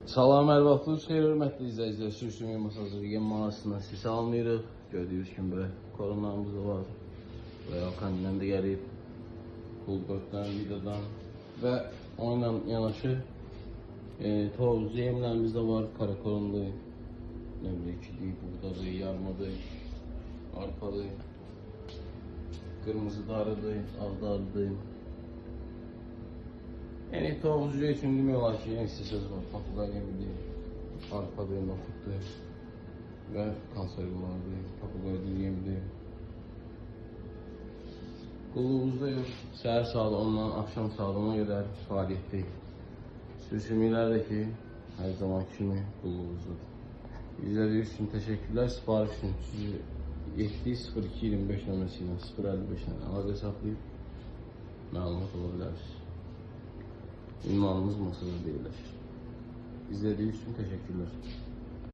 Salam, hər vaxtınız xeyir, hörmətli izləyicilər. Sürüşdürmə masajı yem mağazasından sizi salamlayırıq. Gördüyünüz kimi belə koronamız da var. Buraya Alkanindən də gəlib. Pulbörtdən, vidadan və onunla yanaşı tovuzu yemlərimiz də var. Karakolunlu, nə bilək, ikidir, buğdadır, yarmadır, arpadır, qırmızı darıdır, ağ darıdır. Yəni tovuzucu üçün demək olar ki, yəni istəsəz var, papuqlar yemidir, arpadır, noxuddur və konservalardır, papuqlar yemidir. Qulluğumuzda yox, səhər saat 10-dan axşam saat 10-a qədər fəaliyyətdir. Sürüşümlər də ki, hər zaman kimi qulluğumuzdadır. İzlədiyiniz üçün təşəkkürlər, sifariş üçün 70225 nömrəsi ilə 055 ilə əlaqə saxlayıb məlumat ola bilərsiniz. Ünvanımız masada deyirlər. İzlədiyiniz üçün təşəkkürlər.